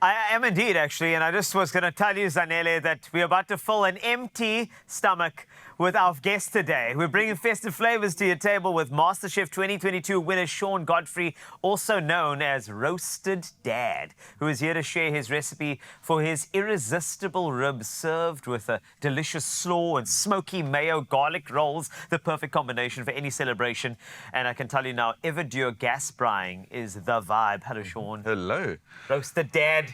I am indeed, actually, and I just was going to tell you, Zanele, that we're about to fill an empty stomach with our guest today. We're bringing festive flavors to your table with MasterChef 2022 winner Sean Godfrey, also known as Roasted Dad, who is here to share his recipe for his irresistible ribs served with a delicious slaw and smoky mayo garlic rolls, the perfect combination for any celebration. And I can tell you now, Everdure gas frying is the vibe. Hello, Sean. Hello. Roasted Dad,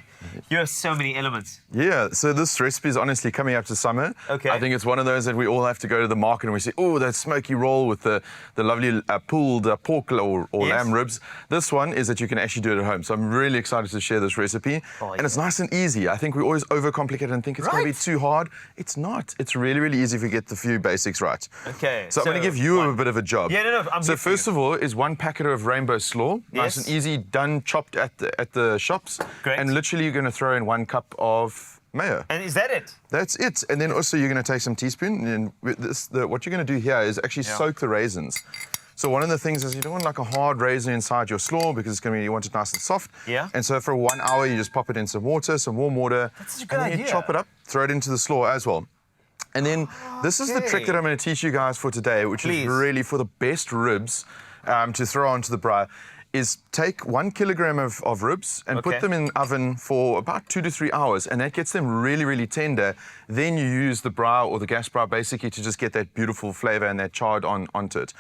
you have so many elements. Yeah, so this recipe is honestly coming up to summer. Okay. I think it's one of those that we all have to go to the market and we say, oh, that smoky roll with the lovely pulled pork or Yes. lamb ribs. This one is that you can actually do it at home. So I'm really excited to share this recipe. Oh, and it's nice and easy. I think we always overcomplicate it and think it's going to be too hard. It's not. It's really, really easy if you get the few basics right. Okay. So I'm going to give you a bit of a job. Yeah, no, I'm So here for first you. of all is one packet of rainbow slaw. Yes. Nice and easy, done, chopped at the shops. Great. And literally you're going to throw in 1 cup of mayo. And is that it? That's it. And then also you're going to take some teaspoon. And what you're going to do here is actually soak the raisins. So one of the things is you don't want like a hard raisin inside your slaw because it's going to be, you want it nice and soft. Yeah. And so for 1 hour, you just pop it in some water, some warm water. That's such a good and then idea. you chop it up, throw it into the slaw as well. And then this is the trick that I'm going to teach you guys for today, which Please. is really for the best ribs to throw onto the braai, is take 1 kilogram of ribs and put them in the oven for about 2 to 3 hours, and that gets them really, really tender. Then you use the braai or the gas braai basically to just get that beautiful flavor and that chard onto it.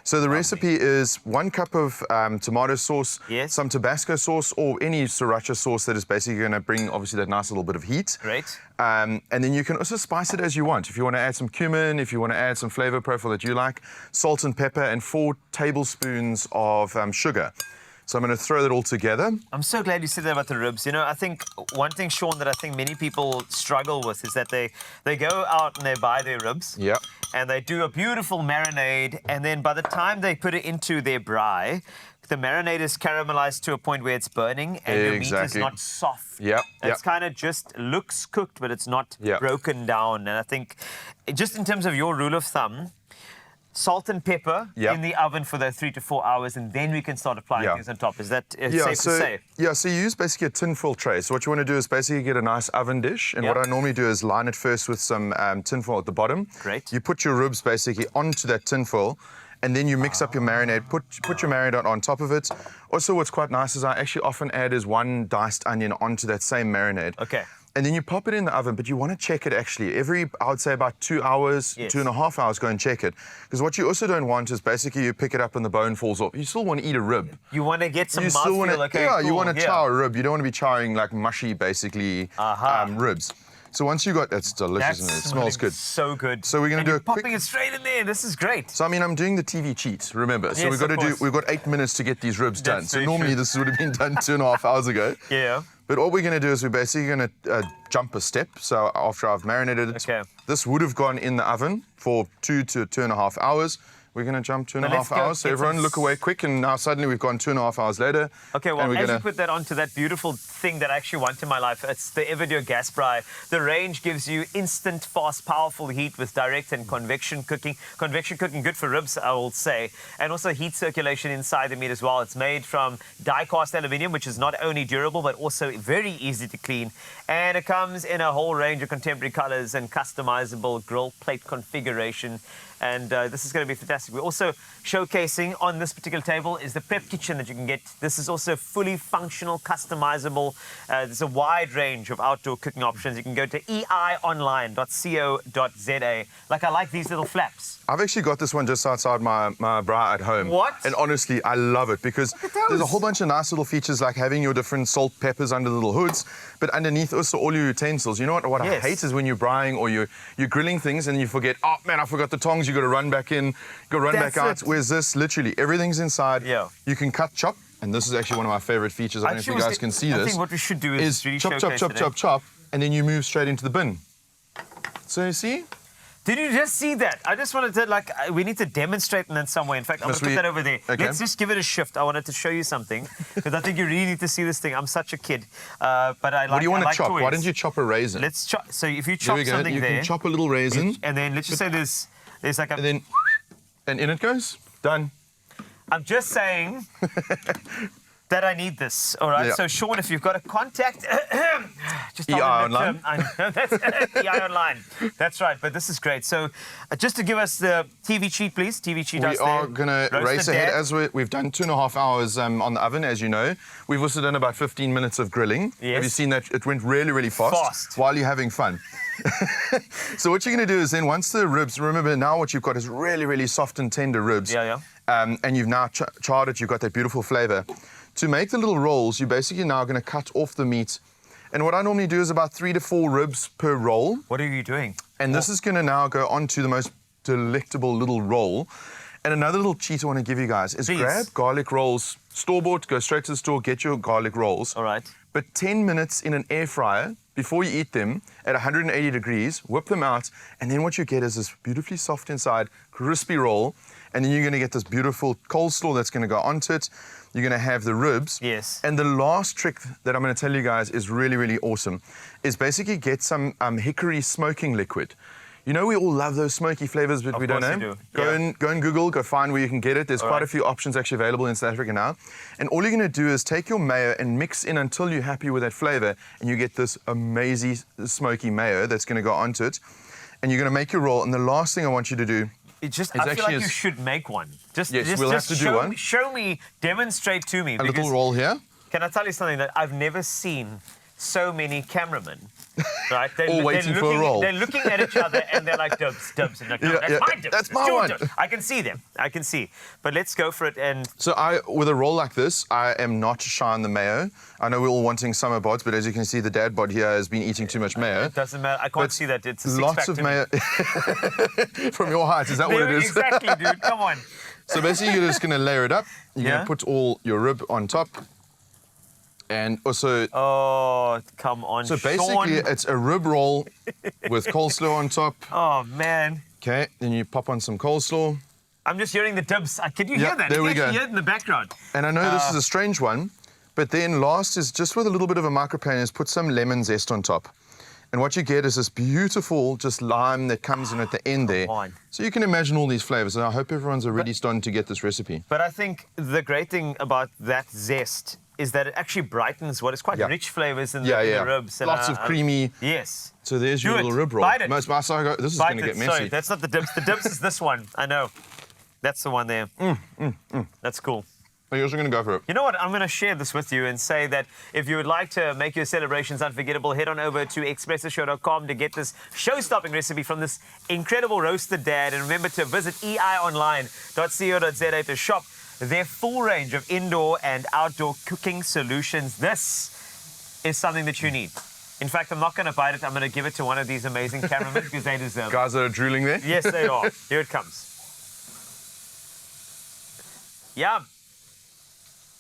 So the recipe is 1 cup of tomato sauce, some Tabasco sauce, or any sriracha sauce that is basically going to bring, obviously, that nice little bit of heat. Great. And then you can also spice it as you want. If you want to add some cumin, if you want to add some flavor profile that you like, salt and pepper, and 4 tablespoons of sugar. So I'm going to throw that all together. I'm so glad you said that about the ribs. You know, I think one thing, Sean, that I think many people struggle with is that they go out and they buy their ribs. Yeah. And they do a beautiful marinade, and then by the time they put it into their braai, the marinade is caramelized to a point where it's burning, and the meat is not soft. Yeah. It's kind of just looks cooked, but it's not broken down. And I think, just in terms of your rule of thumb, salt and pepper in the oven for those 3 to 4 hours, and then we can start applying things on top. Is that safe to say? Yeah, so you use basically a tinfoil tray. So what you want to do is basically get a nice oven dish. And what I normally do is line it first with some tinfoil at the bottom. Great. You put your ribs basically onto that tinfoil, and then you mix up your marinade, put your marinade on top of it. Also, what's quite nice is I actually often add is 1 diced onion onto that same marinade. Okay. And then you pop it in the oven, but you want to check it actually. I would say about 2 hours, 2.5 hours, go and check it. Because what you also don't want is basically you pick it up and the bone falls off. You still want to eat a rib. You want to get some mouthfeel, you want to chow a rib. You don't want to be chowing like mushy, basically, ribs. So once you got, that's delicious, and it smells good. So good. So we're going to do a quick... popping it straight in there. This is great. So I mean, I'm doing the TV cheat, remember. So we've got 8 minutes to get these ribs done. So normally this would have been done 2.5 hours ago. Yeah. But what we're going to do is we're basically going to jump a step. So after I've marinated it, this would have gone in the oven for 2 to 2.5 hours. We're going to jump 2.5 hours. So everyone look away quick, and now suddenly we've gone 2.5 hours later. Okay, well, as you put that onto that beautiful thing that I actually want in my life, it's the Everdure gas braai. The range gives you instant, fast, powerful heat with direct and convection cooking. Convection cooking, good for ribs, I will say. And also heat circulation inside the meat as well. It's made from die-cast aluminium, which is not only durable, but also very easy to clean. And it comes in a whole range of contemporary colors and customizable grill plate configuration. And this is going to be fantastic. We're also showcasing on this particular table is the prep kitchen that you can get. This is also fully functional, customizable. There's a wide range of outdoor cooking options. You can go to EONLINE.co.za. Like, I like these little flaps. I've actually got this one just outside my braai at home. What? And honestly, I love it because there's a whole bunch of nice little features like having your different salt, peppers under the little hoods, but underneath also all your utensils. You know what I hate is when you're braaiing or you're grilling things and you forget, oh man, I forgot the tongs. You got to run back in, run back out. Whereas this, literally, everything's inside. Yeah. You can cut, chop, and this is actually one of my favorite features. I don't know if you guys can see this. I think what we should do is really chop, and then you move straight into the bin. So you see? Did you just see that? I just wanted to, we need to demonstrate in some way. In fact, I'm going to put that over there. Okay. Let's just give it a shift. I wanted to show you something, because I think you really need to see this thing. I'm such a kid, but I like What do you want to chop? toys. Why don't you chop a raisin? Let's chop. So if you chop something there... You can chop a little raisin. And then let's just say there's like a... And in it goes. Done. I'm just saying... that I need this. All right. Yeah. So, Sean, if you've got a contact, just EONLINE. I know that's EONLINE. That's right. But this is great. So, just to give us the TV cheat, please. TV cheat. We are going to race ahead as we've done 2.5 hours on the oven, as you know. We've also done about 15 minutes of grilling. Yes. Have you seen that? It went really, really fast. While you're having fun. So what you're going to do is then once the ribs, remember now what you've got is really, really soft and tender ribs. Yeah, yeah. And you've now charred it, you've got that beautiful flavor. To make the little rolls, you're basically now going to cut off the meat. And what I normally do is about 3 to 4 ribs per roll. What are you doing? And this is going to now go onto the most delectable little roll. And another little cheat I want to give you guys is grab garlic rolls, store-bought, go straight to the store, get your garlic rolls. All right. But 10 minutes in an air fryer before you eat them at 180 degrees, whip them out, and then what you get is this beautifully soft inside, crispy roll, and then you're going to get this beautiful coleslaw that's going to go onto it. You're going to have the ribs. Yes. And the last trick that I'm going to tell you guys is really, really awesome, is basically get some hickory smoking liquid. You know, we all love those smoky flavors, but we don't know. Go and Google, go find where you can get it. There's quite a few options actually available in South Africa now. And all you're going to do is take your mayo and mix in until you're happy with that flavor, and you get this amazing smoky mayo that's going to go onto it. And you're going to make your roll. And the last thing I want you to do I feel like you should make one. We'll have to do one. Show me, demonstrate to me. A little roll here. Can I tell you something that I've never seen so many cameramen, right? All waiting for a roll. They're looking at each other and they're like, dubs. And like, no, that's my dubs. That's my one. I can see them. I can see. But let's go for it. And so with a roll like this, I am not shy on the mayo. I know we're all wanting summer bods, but as you can see, the dad bod here has been eating too much mayo. It doesn't matter. I can't see that. It's a lots of mayo. From your height, is that what it is? Exactly, dude. Come on. So basically, you're just going to layer it up. You're going to put all your rib on top. And also... Oh, come on, So basically, it's a rib roll with coleslaw on top. Oh, man. Okay, then you pop on some coleslaw. I'm just hearing the dubs. Can you hear that? There we go. You hear it in the background. And I know this is a strange one, but then last is just with a little bit of a microplane is put some lemon zest on top. And what you get is this beautiful just lime that comes in at the end there. So you can imagine all these flavors, and I hope everyone's already starting to get this recipe. But I think the great thing about that zest is that it actually brightens what is quite rich flavors in the ribs. And lots of creamy. Yes. So there's your little rib roll. Bite it. This is going to get messy. Sorry, that's not the dibs. The dibs is this one. I know. That's the one there. That's cool. Are you also going to go for it? You know what? I'm going to share this with you and say that if you would like to make your celebrations unforgettable, head on over to expressoshow.com to get this show-stopping recipe from this incredible roasted dad. And remember to visit eionline.co.za to shop their full range of indoor and outdoor cooking solutions. This is something that you need. In fact, I'm not going to bite it. I'm going to give it to one of these amazing cameramen because they deserve it. Guys that are drooling there? Yes, they are. Here it comes. Yum.